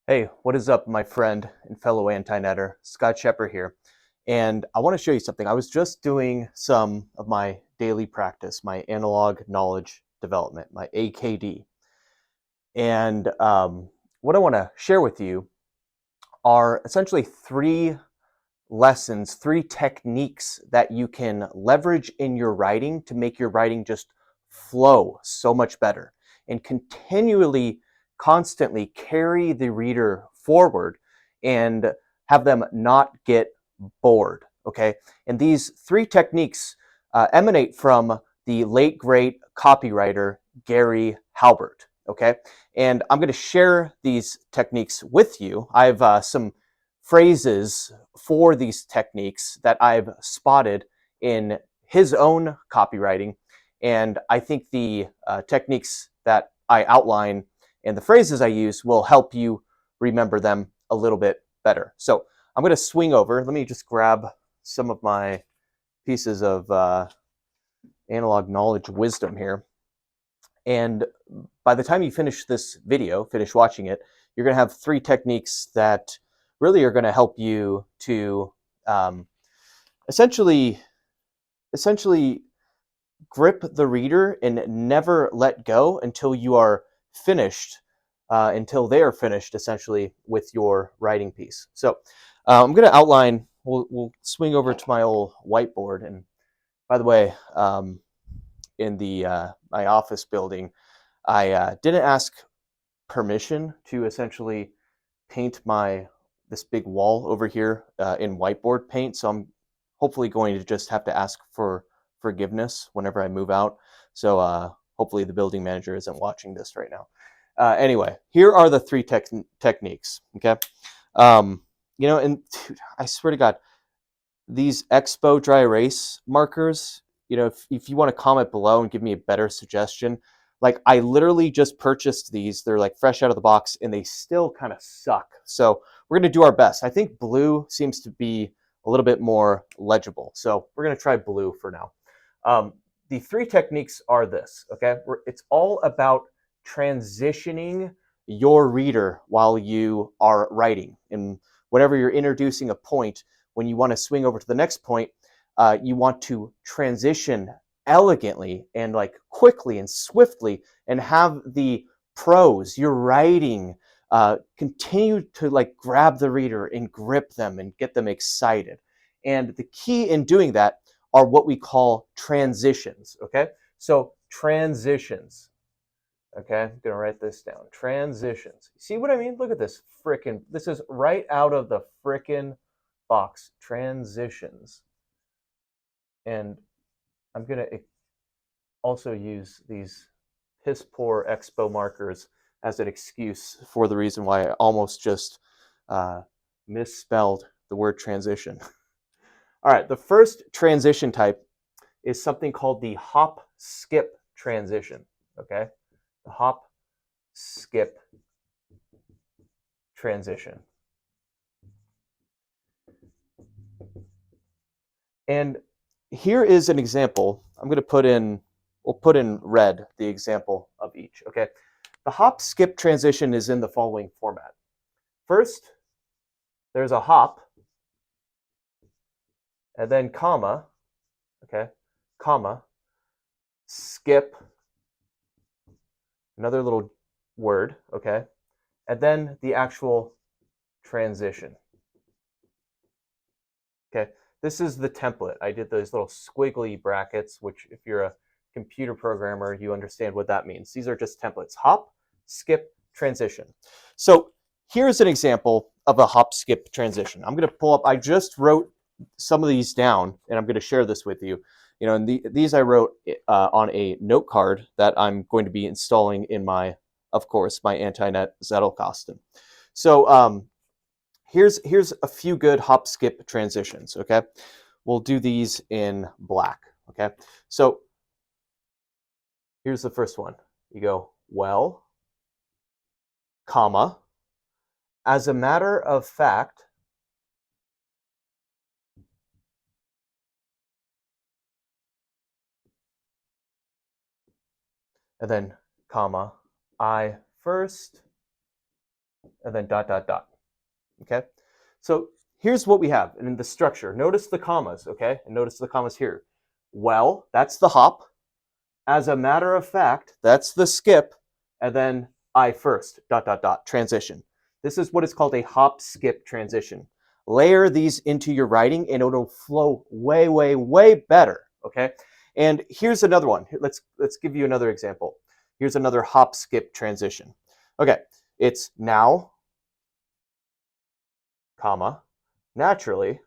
Hey, what is up, my friend and fellow anti-netter? Scott Shepard here. And I want to show you something. I was just doing some of my daily practice, my analog knowledge development, my AKD. And what I want to share with you are essentially three lessons, three techniques that you can leverage in your writing to make your writing just flow so much better and continually, constantly carry the reader forward and have them not get bored. Okay. And these three techniques emanate from the late great copywriter Gary Halbert. Okay. And I'm going to share these techniques with you. I have some phrases for these techniques that I've spotted in his own copywriting. And I think the techniques that I outline and the phrases I use will help you remember them a little bit better. So I'm going to swing over. Let me just grab some of my pieces of analog knowledge wisdom here. And by the time you finish this video, finish watching it, you're going to have three techniques that really are going to help you to um, essentially grip the reader and never let go until you are finished, until they are finished essentially with your writing piece. So I'm going to outline. We'll swing over to my old whiteboard. And by the way, in the my office building, I didn't ask permission to essentially paint this big wall over here in whiteboard paint. So I'm hopefully going to just have to ask for forgiveness whenever I move out. So hopefully the building manager isn't watching this right now. Anyway, here are the three techniques. Okay, um, and dude, I swear to God, these Expo dry erase markers, if you want to comment below and give me a better suggestion, like I literally just purchased these. They're like fresh out of the box and they still kind of suck. So we're going to do our best. I think blue seems to be a little bit more legible. So we're going to try blue for now. The three techniques are this, okay? It's all about transitioning your reader while you are writing. And whenever you're introducing a point, when you want to swing over to the next point, you want to transition elegantly and like quickly and swiftly and have the prose, your writing, continue to like grab the reader and grip them and get them excited. And the key in doing that are what we call transitions. Okay. So transitions. Okay. I'm going to write this down. Transitions. See what I mean? Look at this frickin'. This is right out of the frickin' box. Transitions. And I'm going to also use these piss poor expo markers as an excuse for the reason why I almost just misspelled the word transition. All right, the first transition type is something called the hop skip transition. Okay, the hop skip transition. And here is an example. I'm going to we'll put in red the example of each. Okay, the hop skip transition is in the following format. First, there's a hop, and then comma, okay, comma, skip, another little word, okay, and then the actual transition. Okay, this is the template. I did those little squiggly brackets, which if you're a computer programmer, you understand what that means. These are just templates. Hop, skip, transition. So here's an example of a hop, skip transition. I'm going to pull up, I just wrote some of these down, and I'm going to share this with you. And these I wrote on a note card that I'm going to be installing in of course, my anti-net Zettelkasten. So here's a few good hop skip transitions. Okay, we'll do these in black. Okay, so here's the first one. You go, well, comma, as a matter of fact, and then comma, I first and then dot, dot, dot. Okay? So here's what we have in the structure. Notice the commas, okay? And notice the commas here. Well, that's the hop. As a matter of fact, that's the skip. And then I first, dot, dot, dot, transition. This is what is called a hop skip transition. Layer these into your writing and it'll flow way, way, way better, okay? And here's another one. Let's give you another example. Here's another hop skip transition. Okay, it's now, comma, naturally,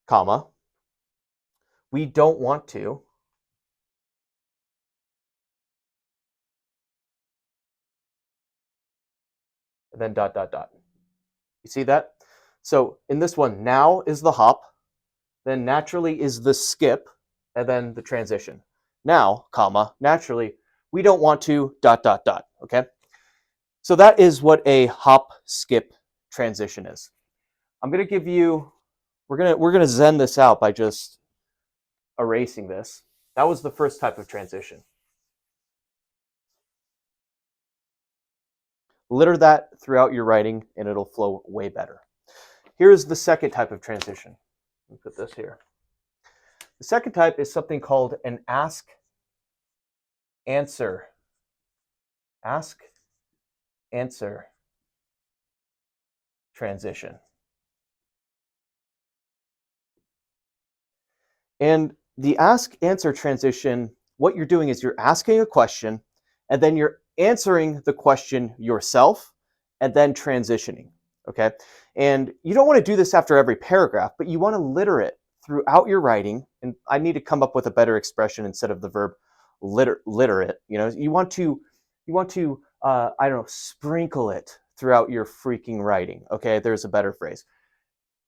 comma, we don't want to, and then dot, dot, dot. You see that? So in this one, now is the hop, then naturally is the skip, and then the transition. Now, comma, naturally, we don't want to, dot, dot, dot, okay? So that is what a hop skip transition is. I'm gonna give you, we're gonna zen this out by just erasing this. That was the first type of transition. Litter that throughout your writing and it'll flow way better. Here's the second type of transition. Let me put this here. The second type is something called an ask answer. Ask answer transition. And the ask answer transition, what you're doing is you're asking a question and then you're answering the question yourself and then transitioning. Okay. And you don't want to do this after every paragraph, but you want to litter it throughout your writing. And I need to come up with a better expression instead of the verb litter it. You know, you want to I don't know, sprinkle it throughout your freaking writing. Okay, there's a better phrase.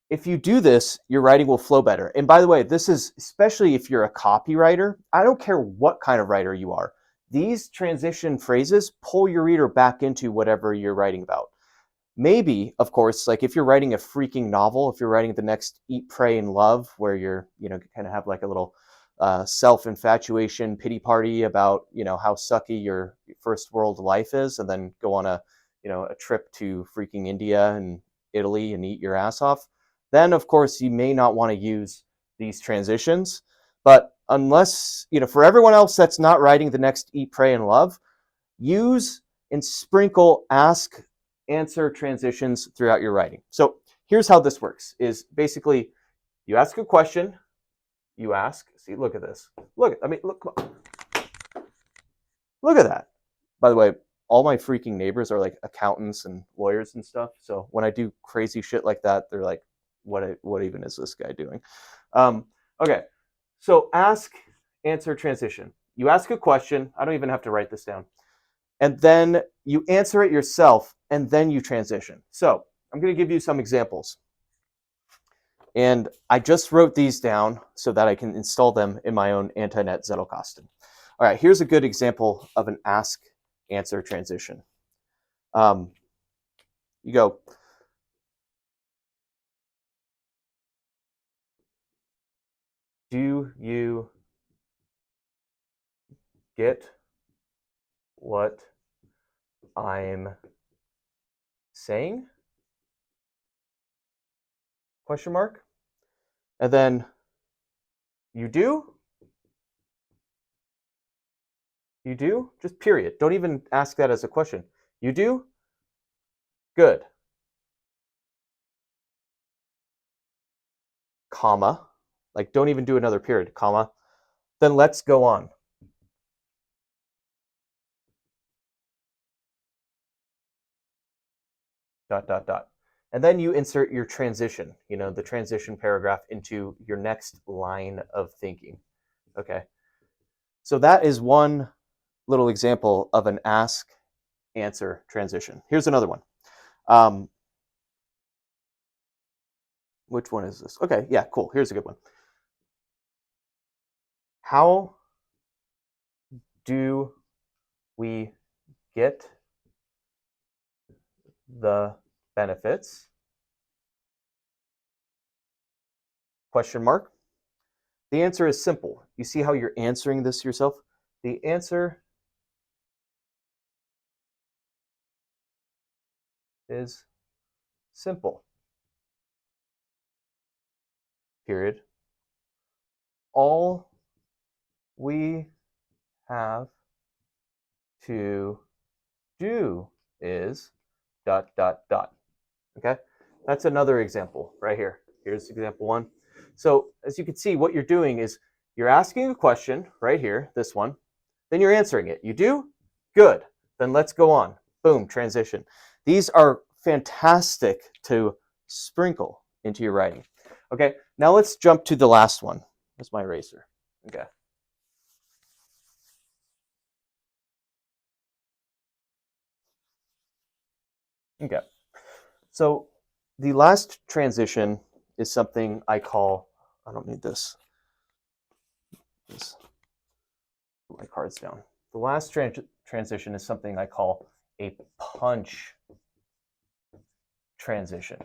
If you do this, your writing will flow better. And by the way, this is especially if you're a copywriter. I don't care what kind of writer you are. These transition phrases pull your reader back into whatever you're writing about. Maybe, of course, like if you're writing a freaking novel, if you're writing the next Eat, Pray, and Love, where you're, kind of have like a little self-infatuation pity party about, how sucky your first world life is, and then go on a trip to freaking India and Italy and eat your ass off, then of course you may not want to use these transitions. But unless, for everyone else that's not writing the next Eat, Pray, and Love, use and sprinkle ask answer transitions throughout your writing. So here's how this works is basically you ask a question, you ask, see, look at this. Look at that. By the way, all my freaking neighbors are like accountants and lawyers and stuff. So when I do crazy shit like that, they're like, what even is this guy doing? Okay. So ask, answer, transition. You ask a question. I don't even have to write this down. And then you answer it yourself, and then you transition. So I'm going to give you some examples. And I just wrote these down so that I can install them in my own Antinet Zettelkasten. All right, here's a good example of an ask-answer transition. You go, do you get what I'm saying? Question mark. And then you do? You do? Just period. Don't even ask that as a question. You do? Good. Comma. Like, don't even do another period, comma. Then let's go on. Dot, dot, dot. And then you insert your transition, the transition paragraph into your next line of thinking. Okay. So that is one little example of an ask answer transition. Here's another one. Which one is this? Okay, yeah, cool. Here's a good one. How do we get the benefits? Question mark. The answer is simple. You see how you're answering this yourself? The answer is simple. Period. All we have to do is ... Okay, that's another example right here. Here's example one. So as you can see, what you're doing is you're asking a question right here, this one, then you're answering it. You do? Good. Then let's go on. Boom, transition. These are fantastic to sprinkle into your writing. Okay, now let's jump to the last one. That's my eraser. Okay. Okay. So the last transition is something I call, I don't need this. Put my cards down. The last transition is something I call a punch transition.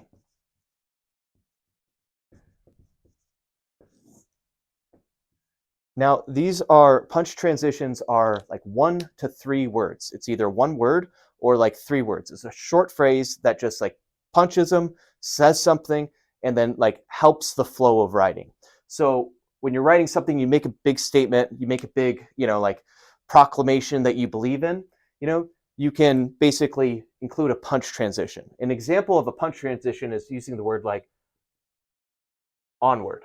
Now, these are punch transitions are like 1 to 3 words. It's either one word or like 3 words. It's a short phrase that just like punches them, says something, and then like helps the flow of writing. So when you're writing something, you make a big statement, you make a big, like proclamation that you believe in, you can basically include a punch transition. An example of a punch transition is using the word like onward,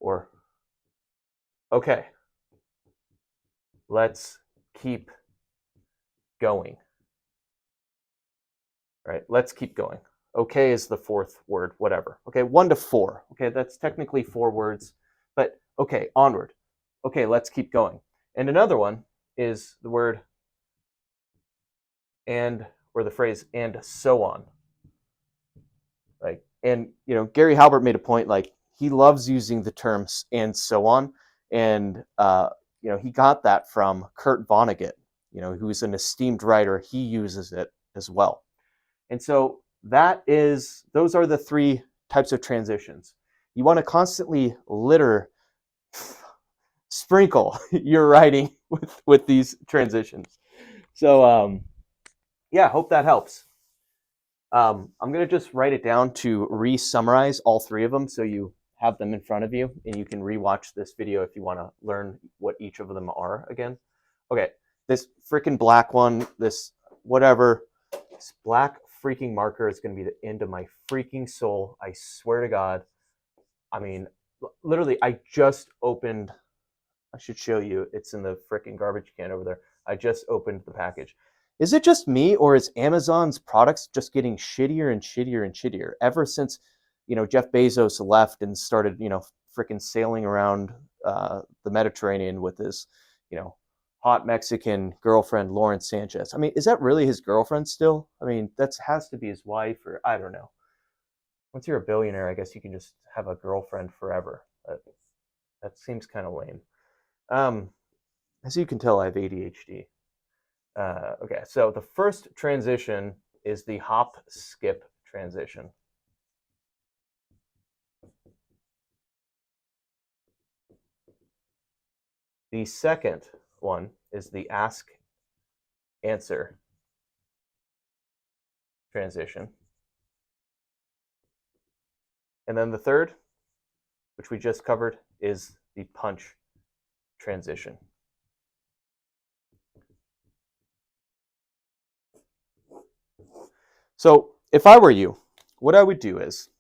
or okay, let's keep going. Right? Let's keep going. Okay is the 4th word, whatever. Okay, 1 to 4. Okay, that's technically 4 words, but okay, onward. Okay, let's keep going. And another one is the word and, or the phrase and so on. Like, and Gary Halbert made a point, like he loves using the terms and so on, and he got that from Kurt Vonnegut, who's an esteemed writer. He uses it as well. And so those are the 3 types of transitions. You want to constantly sprinkle your writing with these transitions. So yeah, hope that helps. I'm going to just write it down to re-summarize all 3 of them so you have them in front of you and you can rewatch this video if you want to learn what each of them are again. Okay, this freaking black one, this whatever, this black freaking marker is going to be the end of my freaking soul. I swear to God. I mean, literally, I just opened, I should show you, it's in the freaking garbage can over there. I just opened the package. Is it just me, or is Amazon's products just getting shittier and shittier and shittier ever since, Jeff Bezos left and started, freaking sailing around the Mediterranean with his, hot Mexican girlfriend, Lauren Sanchez? I mean, is that really his girlfriend still? I mean, that has to be his wife, or I don't know. Once you're a billionaire, I guess you can just have a girlfriend forever. That seems kind of lame. As you can tell, I have ADHD. Okay, so the first transition is the hop skip transition. The second one is the ask answer transition. And then the third, which we just covered, is the punch transition. So if I were you, what I would do is,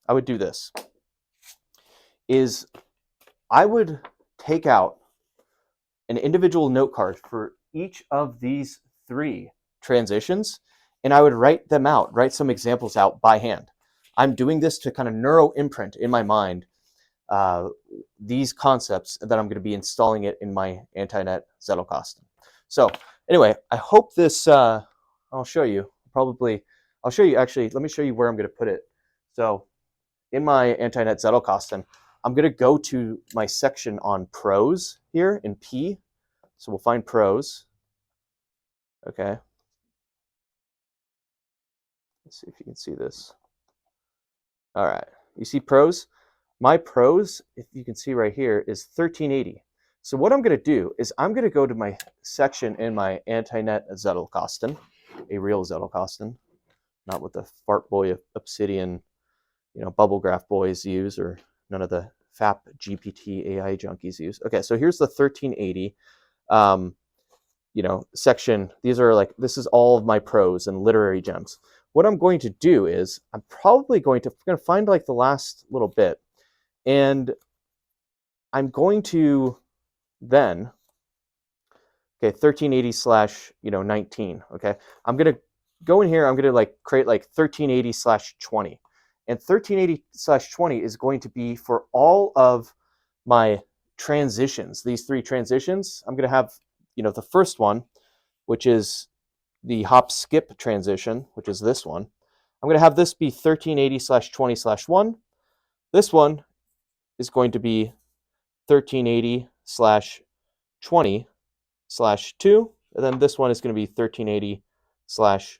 I would do this, is I would take out an individual note card for each of these 3 transitions, and I would write them out, write some examples out by hand. I'm doing this to kind of neuro imprint in my mind these concepts that I'm going to be installing it in my Antinet Zettelkasten. So anyway, I hope this, I'll show you, actually, let me show you where I'm going to put it. So in my Antinet Zettelkasten, I'm going to go to my section on prose here in P. So we'll find prose. Okay. Let's see if you can see this. All right. You see prose? My prose, if you can see right here, is 1380. So what I'm going to do is I'm going to go to my section in my anti-net Zettelkasten, a real Zettelkasten, not what the fart boy obsidian, bubble graph boys use, or none of the FAP GPT AI junkies use. Okay, so here's the 1380 section. These are like, this is all of my prose and literary gems. What I'm going to do is I'm probably going to find like the last little bit, and I'm going to then, okay, 1380 slash 19. Okay, I'm gonna go in here. I'm gonna like create like 1380 slash 20, and 1380 slash 20 is going to be for all of my transitions. These three transitions, I'm gonna have the first one, which is the hop skip transition, which is this one. I'm gonna have this be 1380 slash 20 slash 1. This one is going to be 1380 slash 20 slash 2, and then this one is going to be 1380 slash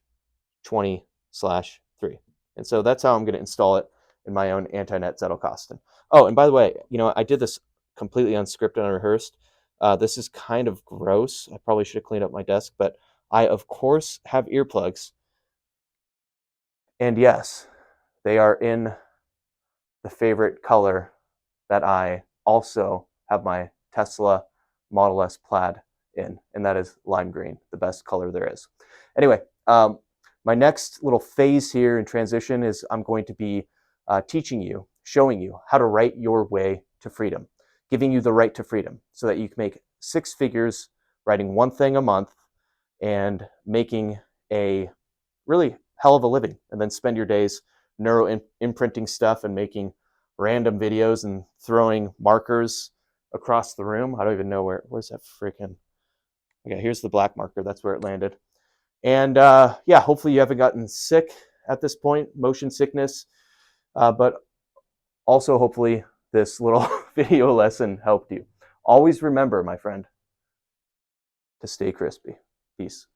20 slash 3. And so that's how I'm going to install it in my own anti-net Zettelkasten. Oh, and by the way, I did this completely unscripted and unrehearsed. This is kind of gross. I probably should have cleaned up my desk, but I, of course, have earplugs. And yes, they are in the favorite color that I also have my Tesla Model S Plaid in, and that is lime green, the best color there is. Anyway, my next little phase here in transition is I'm going to be teaching you, showing you how to write your way to freedom, giving you the right to freedom so that you can make 6 figures writing one thing a month and making a really hell of a living, and then spend your days neuro imprinting stuff and making random videos and throwing markers across the room. I don't even know where's that freaking. Okay, here's the black marker. That's where it landed. And yeah, hopefully you haven't gotten sick at this point, motion sickness, but also hopefully this little video lesson helped you. Always remember, my friend, to stay crispy. Peace.